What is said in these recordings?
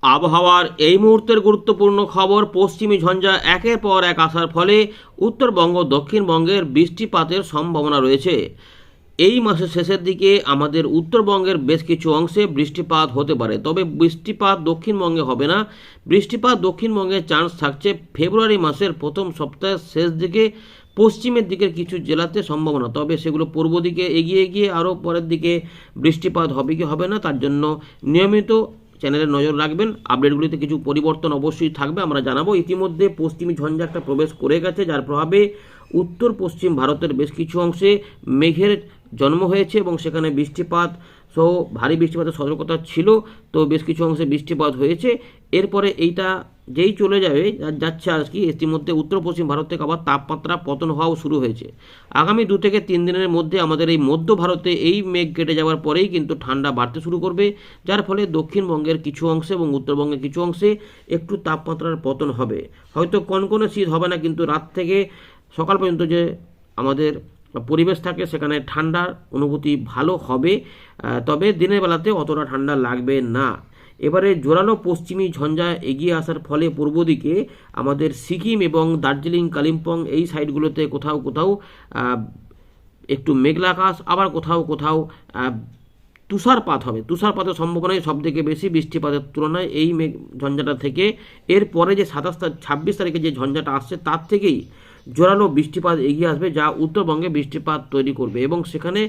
আবহাওয়ার এই মুহূর্তের গুরুত্বপূর্ণ খবর। পশ্চিমী ঝঞ্ঝা একের পর এক আসার ফলে উত্তরবঙ্গ দক্ষিণবঙ্গের বৃষ্টিপাতের সম্ভাবনা রয়েছে। এই মাসের শেষের দিকে আমাদের উত্তরবঙ্গের বেশ কিছু অংশে বৃষ্টিপাত হতে পারে, তবে বৃষ্টিপাত দক্ষিণবঙ্গে হবে না। বৃষ্টিপাত দক্ষিণবঙ্গে চান্স থাকছে ফেব্রুয়ারি মাসের প্রথম সপ্তাহের শেষ দিকে, পশ্চিমের দিকের কিছু জেলাতে সম্ভাবনা, তবে সেগুলো পূর্ব দিকে এগিয়ে গিয়ে আরও পরের দিকে বৃষ্টিপাত হবে কি হবে না তার জন্য নিয়মিত চ্যানেলে নজর রাখবেন। আপডেটগুলিতে কিছু পরিবর্তন অবশ্যই থাকবে, আমরা জানাবো। ইতিমধ্যে পশ্চিমী ঝঞ্ঝা একটা প্রবেশ করে গেছে, যার প্রভাবে উত্তর পশ্চিম ভারতের বেশ কিছু অংশে মেঘের জন্ম হয়েছে এবং সেখানে বৃষ্টিপাত সহ ভারী বৃষ্টিপাতের সতর্কতা ছিল, তো বেশ কিছু অংশে বৃষ্টিপাত হয়েছে। এরপরে এইটা যেই চলে যাবে যাচ্ছে আর কি, ইতিমধ্যে উত্তর পশ্চিম ভারত থেকে আবার তাপমাত্রা পতন হওয়াও শুরু হয়েছে। আগামী 2 থেকে 3 দিনের মধ্যে আমাদের এই মধ্য ভারতে এই মেঘ কেটে যাওয়ার পরেই কিন্তু ঠান্ডা বাড়তে শুরু করবে, যার ফলে দক্ষিণবঙ্গের কিছু অংশে এবং উত্তরবঙ্গের কিছু অংশে একটু তাপমাত্রার পতন হবে। হয়তো কনকনে শীত হবে না, কিন্তু রাত থেকে সকাল পর্যন্ত যে আমাদের পরিবেশ থাকে সেখানে ঠান্ডার অনুভূতি ভালো হবে, তবে দিনের বেলাতে অতটা ঠান্ডা লাগবে না। এবারে জোরালো পশ্চিমী ঝঞ্ঝা এগিয়ে আসার ফলে পূর্ব দিকে আমাদের সিকিম এবং দার্জিলিং কালিম্পং এই সাইডগুলোতে কোথাও কোথাও একটু মেঘলা আকাশ, আবার কোথাও কোথাও তুষারপাত হবে। তুষারপাতের সম্ভাবনাই সব থেকে বেশি বৃষ্টিপাতের তুলনায় এই মেঘ ঝঞ্ঝাটা থেকে। এরপরে যে 26 তারিখে যে ঝঞ্ঝাটা আসছে তার থেকেই জোরালো বৃষ্টিপাত এগিয়ে আসবে, যা উত্তরবঙ্গে বৃষ্টিপাত তৈরি করবে এবং সেখানে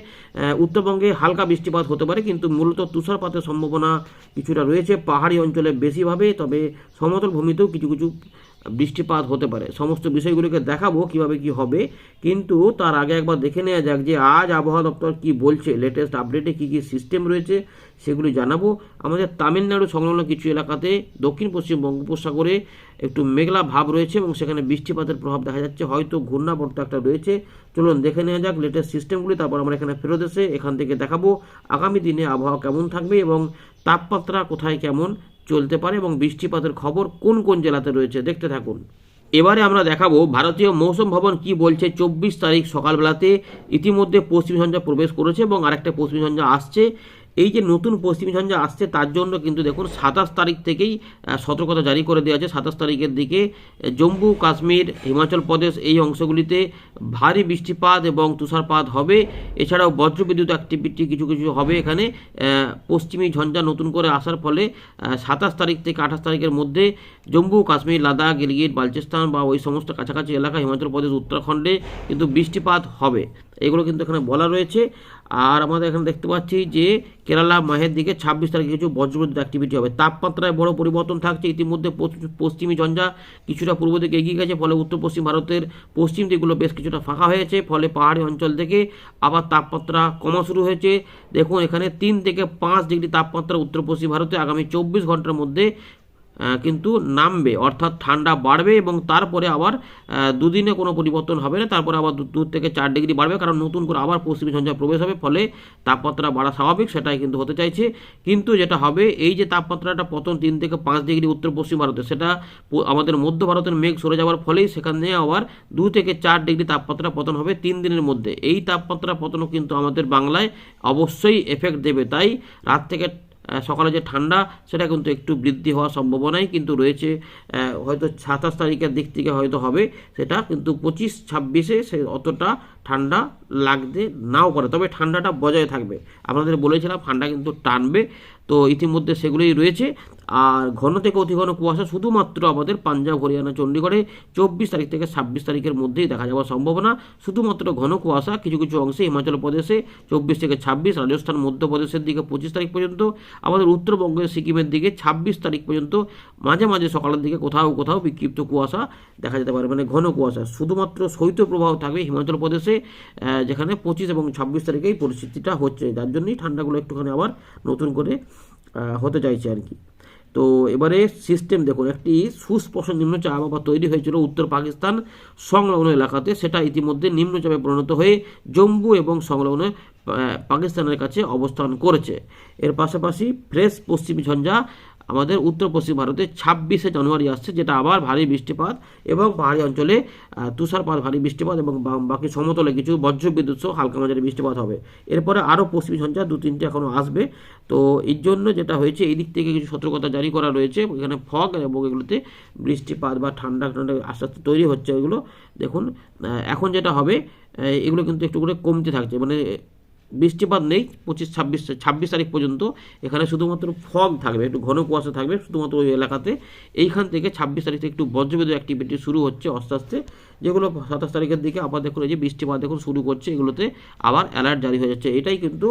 উত্তরবঙ্গে হালকা বৃষ্টিপাত হতে পারে, কিন্তু মূলত তুষারপাতের সম্ভাবনা কিছুটা রয়েছে পাহাড়ি অঞ্চলে বেশিভাবে, তবে সমতল ভূমিতেও কিছু কিছু বৃষ্টিপাত হতে পারে। সমস্ত বিষয়গুলোকে দেখাবো কিভাবে কি হবে, কিন্তু তার আগে একবার দেখে নেওয়া যাক যে আজ আবহাওয়া দপ্তর কি বলছে, লেটেস্ট আপডেটে কি কি সিস্টেম রয়েছে সেগুলি জানাবো। আমাদের তামিলনাড়ু সংলগ্ন কিছু এলাকাতে দক্ষিণ পশ্চিম বঙ্গোপসাগরে একটু মেঘলা ভাব রয়েছে এবং সেখানে বৃষ্টিপাতের প্রভাব দেখা যাচ্ছে, হয়তো ঘূর্ণাবর্ত একটা রয়েছে। চলুন দেখে নেওয়া যাক লেটেস্ট সিস্টেমগুলি, তারপর আমরা এখানে ফেরত এসে এখান থেকে দেখাবো আগামী দিনে আবহাওয়া কেমন থাকবে এবং তাপমাত্রা কোথায় কেমন চলতে পারে এবং বৃষ্টিপাতের খবর কোন কোন জেলাতে রয়েছে। দেখতে থাকুন। এবারে আমরা দেখাবো ভারতীয় মৌসুম ভবন কি বলছে। 24 তারিখ সকালবেলাতে ইতিমধ্যে পশ্চিমী ঝঞ্ঝা প্রবেশ করেছে এবং আরেকটা পশ্চিমী ঝঞ্ঝা আসছে। এই যে নতুন পশ্চিমী ঝঞ্ঝা আসছে তার জন্য কিন্তু দেখুন 27 তারিখ থেকেই সতর্কতা জারি করে দেওয়া আছে। 27 তারিখের দিকে জম্মু কাশ্মীর হিমাচল প্রদেশ এই অংশগুলিতে ভারী বৃষ্টিপাত এবং তুষারপাত হবে। এছাড়াও বজ্রবিদ্যুৎ অ্যাক্টিভিটি কিছু কিছু হবে এখানে। পশ্চিমী ঝঞ্ঝা নতুন করে আসার ফলে 27 তারিখ থেকে 28 তারিখের মধ্যে জম্মু কাশ্মীর, লাদাখ, গিলগিট, বালচিস্তান বা ওই সমস্ত কাছাকাছি এলাকা, হিমাচল প্রদেশ, উত্তরাখণ্ডে কিন্তু বৃষ্টিপাত হবে, এগুলো কিন্তু এখানে বলা রয়েছে। আর আমাদের এখানে দেখতে পাচ্ছি যে কেরালা মাহের দিকে 26 তারিখে কিছু বজ্রবিদ্যুৎ অ্যাক্টিভিটি হবে। তাপমাত্রায় বড় পরিবর্তন থাকছে। ইতিমধ্যে পশ্চিমী ঝঞ্ঝা কিছুটা পূর্ব দিকে এগিয়ে গেছে, ফলে উত্তর পশ্চিম ভারতের পশ্চিম দিকগুলো বেশ কিছুটা ফাঁকা হয়েছে, ফলে পাহাড়ি অঞ্চল থেকে আবার তাপমাত্রা কমা শুরু হয়েছে। দেখুন এখানে 3 থেকে 5 ডিগ্রি তাপমাত্রা উত্তর পশ্চিম ভারতে আগামী 24 ঘন্টার মধ্যে কিন্তু নামবে, অর্থাৎ ঠান্ডা বাড়বে এবং তারপরে আবার দুদিনে কোনো পরিবর্তন হবে না, তারপরে আবার 2 থেকে 4 ডিগ্রি বাড়বে, কারণ নতুন করে আবার পশ্চিমী ঝঞ্ঝা প্রবেশ হবে, ফলে তাপমাত্রা বাড়া স্বাভাবিক, সেটাই কিন্তু হতে চাইছে। কিন্তু যেটা হবে এই যে তাপমাত্রাটা পতন 3 থেকে 5 ডিগ্রি উত্তর পশ্চিম ভারতে, সেটা আমাদের মধ্য ভারতের মেঘ সরে যাওয়ার ফলেই সেখানে আবার 2 থেকে 4 ডিগ্রি তাপমাত্রা পতন হবে 3 দিনের মধ্যে। এই তাপমাত্রা পতনও কিন্তু আমাদের বাংলায় অবশ্যই এফেক্ট দেবে, তাই রাত থেকে সকালে যে ঠান্ডা সেটা কিন্তু একটু বৃদ্ধি হওয়ার সম্ভাবনাই কিন্তু রয়েছে। হয়তো 27 তারিখের দিক থেকে হয়তো হবে সেটা, কিন্তু 25-26-এ সে অতটা ঠান্ডা লাগতে নাও পারে, তবে ঠান্ডাটা বজায় থাকবে। আপনাদের বলেছিলাম ঠান্ডা কিন্তু টানবে, তো ইতিমধ্যে সেগুলোই রয়েছে। আর ঘন থেকে অতি ঘন কুয়াশা শুধুমাত্র আমাদের পাঞ্জাব, হরিয়ানা, চণ্ডীগড়ে 24 তারিখ থেকে 26 তারিখের মধ্যেই দেখা যাওয়ার সম্ভাবনা। শুধুমাত্র ঘন কুয়াশা কিছু কিছু অংশে হিমাচল প্রদেশে 24 থেকে 26, রাজস্থান, মধ্যপ্রদেশের দিকে 25 তারিখ পর্যন্ত, আমাদের উত্তরবঙ্গের সিকিমের দিকে 26 তারিখ পর্যন্ত মাঝে মাঝে সকালের দিকে কোথাও কোথাও বিক্ষিপ্ত কুয়াশা দেখা যেতে পারে, মানে ঘন কুয়াশা। শুধুমাত্র শৈত্যপ্রবাহ থাকবে হিমাচল প্রদেশে, যেখানে 25 এবং 26 তারিখে এই পরিস্থিতিটা হচ্ছে, যার জন্যই ঠান্ডাগুলো একটুখানি আবার নতুন করে হতে চাইছে আর কি। তো এবারে সিস্টেম দেখুন, একটি সুস্পষ্ট নিম্নচাপ আবহাওয়া তৈরি হয়েছিল উত্তর পাকিস্তান সংলগ্ন এলাকাতে, সেটা ইতিমধ্যে নিম্নচাপে পরিণত হয়ে জম্মু এবং সংলগ্ন পাকিস্তানের কাছে অবস্থান করেছে। এর পাশাপাশি ফ্রেশ পশ্চিমী ঝঞ্ঝা আমাদের উত্তর পশ্চিম ভারতে 26শে জানুয়ারি আসছে, যেটা আবার ভারী বৃষ্টিপাত এবং পাহাড়ি অঞ্চলে তুষারপাত, ভারী বৃষ্টিপাত এবং বাকি সমতলে কিছু বজ্রবিদ্যুৎ সহ হালকা মাঝারি বৃষ্টিপাত হবে। এরপরে আরও পশ্চিমী ঝঞ্ঝা 2-3টে এখনও আসবে। তো এর জন্য যেটা হয়েছে, এই দিক থেকে কিছু সতর্কতা জারি করা রয়েছে। এখানে ফগ এবং এগুলোতে বৃষ্টিপাত বা ঠান্ডা ঠান্ডা আস্তে আস্তে তৈরি হচ্ছে। এগুলো দেখুন এখন যেটা হবে, এগুলো কিন্তু একটু করে কমতে থাকছে, মানে বৃষ্টিপাত নেই 25-26 তারিখ পর্যন্ত। এখানে শুধুমাত্র ফগ থাকবে, একটু ঘন কুয়াশা থাকবে শুধুমাত্র ওই এলাকাতে। এইখান থেকে 26 তারিখ থেকে একটু বজ্রবিদ্যুৎ অ্যাক্টিভিটি শুরু হচ্ছে আস্তে আস্তে, যেগুলো 27 তারিখের দিকে আবার দেখুন এই যে বৃষ্টিপাত দেখুন শুরু করছে, এগুলোতে আবার অ্যালার্ট জারি হয়ে যাচ্ছে। এটাই কিন্তু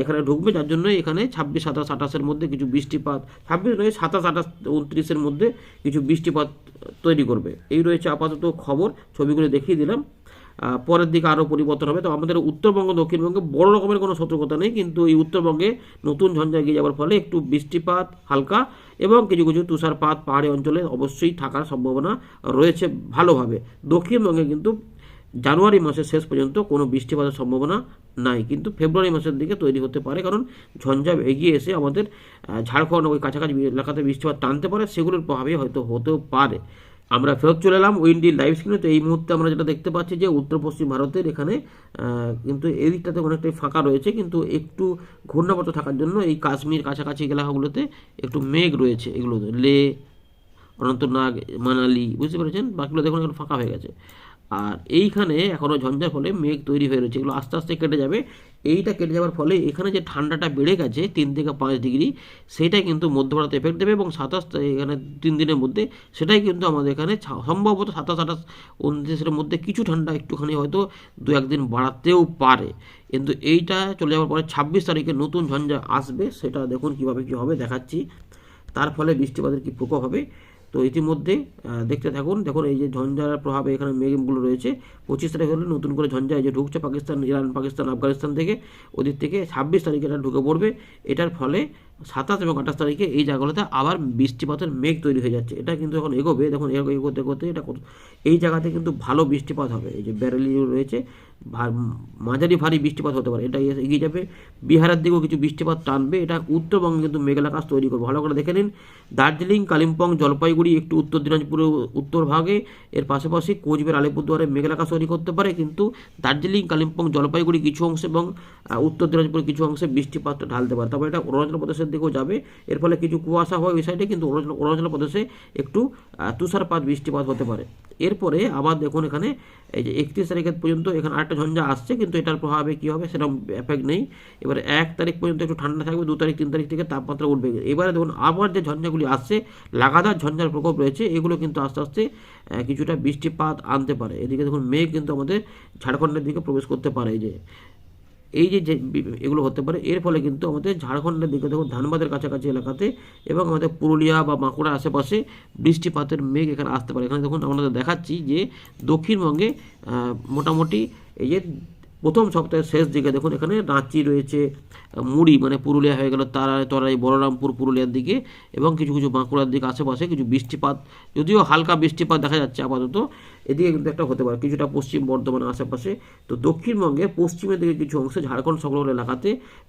এখানে ঢুকবে, যার জন্য এখানে 26, 27, 28-এর মধ্যে কিছু বৃষ্টিপাত, 26 নয় 27, 28, 29-এর মধ্যে কিছু বৃষ্টিপাত তৈরি করবে। এই রয়েছে আপাতত খবর, ছবিগুলো দেখিয়ে দিলাম। পরের দিকে আরও পরিবর্তন হবে। তো আমাদের উত্তরবঙ্গ দক্ষিণবঙ্গে বড় রকমের কোনো সতর্কতা নেই, কিন্তু এই উত্তরবঙ্গে নতুন ঝঞ্ঝা এগিয়ে যাওয়ার ফলে একটু বৃষ্টিপাত হালকা এবং কিছু কিছু তুষারপাত পাহাড়ি অঞ্চলে অবশ্যই থাকার সম্ভাবনা রয়েছে ভালোভাবে। দক্ষিণবঙ্গে কিন্তু জানুয়ারি মাসের শেষ পর্যন্ত কোনো বৃষ্টিপাতের সম্ভাবনা নাই, কিন্তু ফেব্রুয়ারি মাসের দিকে তৈরি হতে পারে, কারণ ঝঞ্ঝা এগিয়ে এসে আমাদের ঝাড়খণ্ড ওই কাছাকাছি এলাকাতে বৃষ্টিপাত টানতে পারে, সেগুলোর প্রভাবে হয়তো হতেও পারে। আমরা ফেরত চলে এলাম উইন্ডি লাইভ স্ক্রিনে। তো এই মুহূর্তে আমরা যেটা দেখতে পাচ্ছি যে উত্তর পশ্চিম ভারতের এখানে কিন্তু এই দিকটাতে অনেকটাই ফাঁকা রয়েছে, কিন্তু একটু ঘূর্ণাবর্ত থাকার জন্য এই কাশ্মীর কাছাকাছি এলাকাগুলোতে একটু মেঘ রয়েছে। এগুলো লে, অনন্তনাগ, মানালি, বুঝতে পেরেছেন, বাকিগুলো দেখুন এখন ফাঁকা হয়ে গেছে। আর এইখানে এখনও ঝঞ্ঝার ফলে মেঘ তৈরি হয়ে রয়েছে, এগুলো আস্তে আস্তে কেটে যাবে। এইটা কেটে যাওয়ার ফলে এখানে যে ঠান্ডাটা বেড়ে গেছে 3 থেকে 5 ডিগ্রি, সেইটাই কিন্তু মধ্য ভারতে এফেক্ট দেবে এবং 27 এখানে 3 দিনের মধ্যে সেটাই কিন্তু আমাদের এখানে সম্ভবত 27, 28, 29-এর মধ্যে কিছু ঠান্ডা একটুখানি হয়তো 2-1 দিন বাড়াতেও পারে। কিন্তু এইটা চলে যাওয়ার পরে 26 তারিখে নতুন ঝঞ্ঝা আসবে, সেটা দেখুন কীভাবে কী হবে দেখাচ্ছি। তার ফলে বৃষ্টিপাতের কী প্রকোপ হবে তো ইতিমধ্যে দেখতে থাকুন। দেখুন এই যে ঝঞ্ঝার প্রভাবে এখানে মেঘগুলো রয়েছে। 25 তারিখ হলে নতুন করে ঝঞ্ঝা এই যে ঢুকছে পাকিস্তান, ইরান, পাকিস্তান, আফগানিস্তান থেকে, ওদিক থেকে 26 তারিখে এটা ঢুকে পড়বে। এটার ফলে 27 এবং 28 তারিখে এই জায়গাগুলোতে আবার বৃষ্টিপাতের মেঘ তৈরি হয়ে যাচ্ছে। এটা কিন্তু এখন এগোবে, দেখুন এগোতে এগোতে এটা এই জায়গাতে কিন্তু ভালো বৃষ্টিপাত হবে। এই যে ব্যারেলি রয়েছে, মাঝারি ভারী বৃষ্টিপাত হতে পারে, এটা এগিয়ে যাবে। বিহারের দিকেও কিছু বৃষ্টিপাত টানবে, এটা উত্তরবঙ্গে কিন্তু মেঘালাকাশ তৈরি করবে। ভালো করে দেখে নিন, দার্জিলিং, কালিম্পং, জলপাইগুড়ি, একটু উত্তর দিনাজপুরের উত্তর ভাগে, এর পাশাপাশি কোচবিহার, আলিপুরদুয়ারে মেঘালাকাশ তৈরি করতে পারে, কিন্তু দার্জিলিং, কালিম্পং, জলপাইগুড়ি কিছু অংশে এবং উত্তর দিনাজপুরের কিছু অংশে বৃষ্টিপাতটা ঢালতে পারে। তবে এটা অরুণাচল প্রদেশের দিকেও যাবে, এর ফলে কিছু কুয়াশা হয় ওই সাইডে, কিন্তু অরুণাচল প্রদেশে একটু তুষারপাত বৃষ্টিপাত হতে পারে। এরপরে আবার দেখুন এখানে এই যে 31 তারিখের পর্যন্ত এখানে আরেকটা ঝঞ্ঝা আসছে, কিন্তু এটার প্রভাবে কী হবে সেরকম এফেক্ট নেই। এবারে 1 তারিখ পর্যন্ত একটু ঠান্ডা থাকবে, 2 তারিখ 3 তারিখ থেকে তাপমাত্রা উঠবে। এবারে দেখুন আবার যে ঝঞ্ঝাগুলি আসছে, লাগাতার ঝঞ্ঝার প্রকোপ রয়েছে, এগুলো কিন্তু আস্তে আস্তে কিছুটা বৃষ্টিপাত আনতে পারে। এদিকে দেখুন মেঘ কিন্তু আমাদের ঝাড়খণ্ডের দিকে প্রবেশ করতে পারে। এই যে এগুলো হতে পারে, এর ফলে কিন্তু আমাদের ঝাড়খণ্ডের দিকে দেখুন ধানবাদের কাছাকাছি এলাকাতে এবং আমাদের পুরুলিয়া বা বাঁকুড়ার আশেপাশে বৃষ্টিপাতের মেঘ এখানে আসতে পারে। এখানে দেখুন আমরা দেখাচ্ছি যে দক্ষিণবঙ্গে মোটামুটি এই যে প্রথম সপ্তাহের শেষ দিকে দেখুন এখানে রাঁচি রয়েছে, মুড়ি মানে পুরুলিয়া হয়ে গেল, তরাই, বলরামপুর পুরুলিয়ার দিকে এবং কিছু কিছু বাঁকুড়ার দিকে আশেপাশে কিছু বৃষ্টিপাত, যদিও হালকা বৃষ্টিপাত দেখা যাচ্ছে আপাতত, এদিকে কিন্তু একটা হতে পারে কিছুটা পশ্চিম বর্ধমানের আশেপাশে। তো দক্ষিণবঙ্গে পশ্চিমের দিকে কিছু অংশে, ঝাড়খণ্ড সংলগ্ন এলাকাতে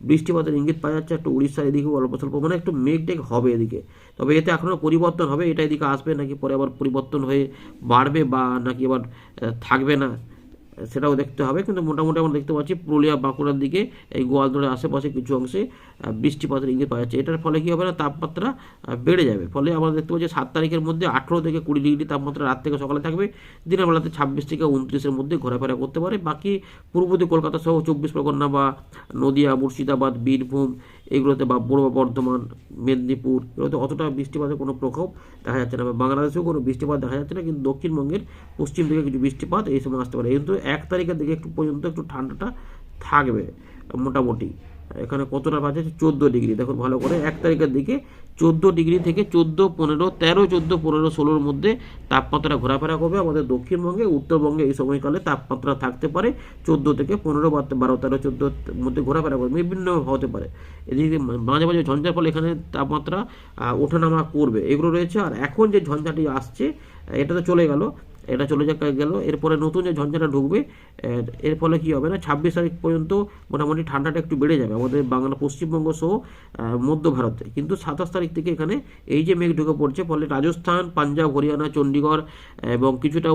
বৃষ্টিপাতের ইঙ্গিত পাওয়া যাচ্ছে। একটু উড়িষ্যার এদিকেও অল্প স্বল্প মানে একটু মেঘ হবে এদিকে। তবে এতে এখনও পরিবর্তন হবে, এটা এদিকে আসবে নাকি পরে আবার পরিবর্তন হয়ে বাড়বে বা নাকি আবার থাকবে না সেটাও দেখতে হবে। কিন্তু মোটামুটি আমরা দেখতে পাচ্ছি পুরুলিয়া, বাঁকুড়ার দিকে, এই গোয়ালতোড়ের আশেপাশে কিছু অংশে বৃষ্টিপাতের ইঙ্গিত পাওয়া যাচ্ছে। এটার ফলে কী হবে না, তাপমাত্রা বেড়ে যাবে। ফলে আমরা দেখতে পাচ্ছি 7 তারিখের মধ্যে 18 থেকে 20 ডিগ্রি তাপমাত্রা রাত থেকে সকালে থাকবে, দিনের বেলাতে 26 থেকে 29-এর মধ্যে ঘোরাফেরা করতে পারে। বাকি পূর্ববর্তী কলকাতা সহ 24 পরগনা বা নদিয়া, মুর্শিদাবাদ, বীরভূম এগুলোতে বা পূর্ব বর্ধমান, মেদিনীপুর এগুলোতে অতটা বৃষ্টিপাতের কোনো প্রকোপ দেখা যাচ্ছে না। বাংলাদেশেও কোনো বৃষ্টিপাত দেখা যাচ্ছে না, কিন্তু দক্ষিণবঙ্গের পশ্চিম দিকে কিছু বৃষ্টিপাত এই সময় আসতে পারে। কিন্তু 1 তারিখের দিকে একটু পর্যন্ত একটু ঠান্ডাটা থাকবে মোটামুটি। এখানে কতটা বাজে 14 ডিগ্রি, দেখুন ভালো করে 1 তারিখের দিকে 14 ডিগ্রি থেকে 14, 15, 13, 14, 15, 16-র মধ্যে তাপমাত্রা ঘোরাফেরা করবে আমাদের দক্ষিণবঙ্গে। উত্তরবঙ্গে এই সময়কালে তাপমাত্রা থাকতে পারে 14 থেকে 15 বা 12, 13, 14-র মধ্যে ঘোরাফেরা করবে, বিভিন্ন হতে পারে। এদিকে মাঝে মাঝে ঝঞ্ঝার ফলে এখানে তাপমাত্রা ওঠানামা করবে, এগুলো রয়েছে। আর এখন যে ঝঞ্ঝাটি আসছে এটা তো চলে গেল, এটা চলে গেল। এরপরে নতুন যে ঝঞ্ঝাটা ঢুকবে, এর ফলে কী হবে না, 26 তারিখ পর্যন্ত মোটামুটি ঠান্ডাটা একটু বেড়ে যাবে আমাদের বাংলা পশ্চিমবঙ্গ সহ মধ্য ভারতে। কিন্তু 27 তারিখ থেকে এখানে এই যে মেঘ ঢুকে পড়ছে, ফলে রাজস্থান, পাঞ্জাব, হরিয়ানা, চণ্ডীগড় এবং কিছুটা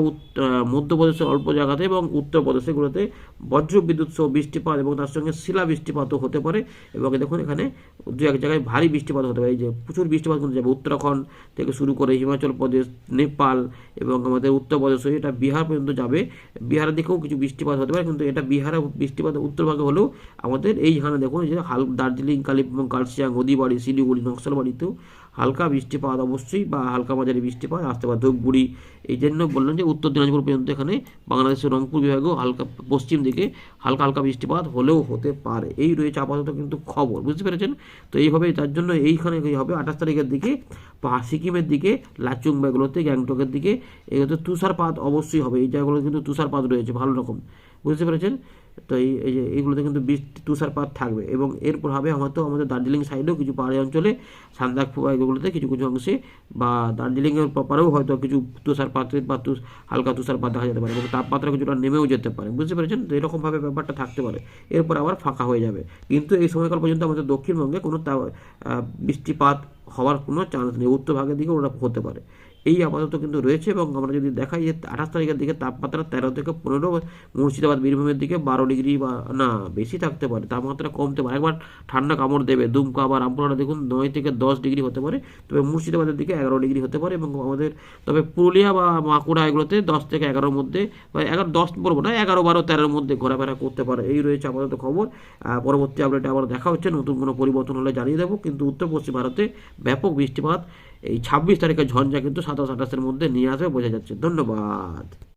মধ্যপ্রদেশের অল্প জায়গাতে এবং উত্তরপ্রদেশগুলোতে বজ্র বিদ্যুৎ সহ বৃষ্টিপাত এবং তার সঙ্গে শিলা বৃষ্টিপাতও হতে পারে। এবং দেখুন এখানে দু এক জায়গায় ভারী বৃষ্টিপাত হতে পারে। এই যে প্রচুর বৃষ্টিপাত কিন্তু যাবে উত্তরাখণ্ড থেকে শুরু করে হিমাচল প্রদেশ, নেপাল এবং আমাদের উত্তরপ্রদেশ হয়ে এটা বিহার পর্যন্ত যাবে। বিহারের দিকেও কিছু বৃষ্টিপাত হতে পারে, কিন্তু এটা বিহারের বৃষ্টিপাত উত্তরভাগে হলেও আমাদের এইখানে দেখুন যে দার্জিলিং, কালিম্পং, কার্শিয়াং, হলদিবাড়ি, শিলিগুড়ি, নকশালবাড়িতেও হালকা বৃষ্টিপাত অবশ্যই বা হালকা মাঝারি বৃষ্টিপাত আসতে পারে। ধূপগুড়ি, এই জন্য বললাম যে উত্তর দিনাজপুর পর্যন্ত এখানে বাংলাদেশের রংপুর বিভাগেও হালকা পশ্চিম দিকে হালকা হালকা বৃষ্টিপাত হলেও হতে পারে। এই রয়েছে আপাতত কিন্তু খবর, বুঝতে পেরেছেন? তো এইভাবে তার জন্য এইখানে কী হবে, 28 তারিখের দিকে সিকিমের দিকে, লাচুং বা এগুলোতে, গ্যাংটকের দিকে এগুলোতে তুষারপাত অবশ্যই হবে। এই জায়গাগুলো কিন্তু তুষারপাত রয়েছে ভালো রকম, বুঝতে পেরেছেন? তো এই যে এইগুলোতে কিন্তু তুষারপাত থাকবে এবং এরপর হবে হয়তো আমাদের দার্জিলিং সাইডেও কিছু পাহাড়ি অঞ্চলে, সান্দাকফু এগুলোতে কিছু কিছু অংশে বা দার্জিলিংয়ের পারেও হয়তো কিছু তুষারপাত বা হালকা তুষারপাত দেখা যেতে পারে এবং তাপমাত্রা কিছুটা নেমেও যেতে পারে, বুঝতে পেরেছেন? তো এরকমভাবে ব্যাপারটা থাকতে পারে। এরপর আবার ফাঁকা হয়ে যাবে, কিন্তু এই সময়কাল পর্যন্ত আমাদের দক্ষিণবঙ্গে কোনো বৃষ্টিপাত হওয়ার কোনো চান্স নেই। উত্তর ভাগের দিকে ওরা হতে পারে। এই আপাতত কিন্তু রয়েছে। এবং আমরা যদি দেখাই যে 28 তারিখের দিকে তাপমাত্রা 13 থেকে 15, মুর্শিদাবাদ, বীরভূমের দিকে 12 ডিগ্রি বা না বেশি থাকতে পারে, তাপমাত্রা কমতে পারে, একবার ঠান্ডা কামড় দেবে। দুমকা বা রামপুরহাটে দেখুন 9 থেকে 10 ডিগ্রি হতে পারে, তবে মুর্শিদাবাদের দিকে 11 ডিগ্রি হতে পারে। এবং আমাদের তবে পুরুলিয়া বা বাঁকুড়া এগুলোতে 10 থেকে 11-র মধ্যে বা 10 বলবো না, 11, 12, 13-র মধ্যে ঘোরাফেরা করতে পারে। এই রয়েছে আপাতত খবর। পরবর্তী আপডেটে আবার দেখা হচ্ছে, নতুন কোনো পরিবর্তন হলে জানিয়ে দেবো। কিন্তু উত্তর পশ্চিম ভারতে ব্যাপক বৃষ্টিপাত এই 26 তারিখের ঝঞ্ঝা কিন্তু 27-28-এর মধ্যে নিয়ে আসবে, বোঝা যাচ্ছে। ধন্যবাদ।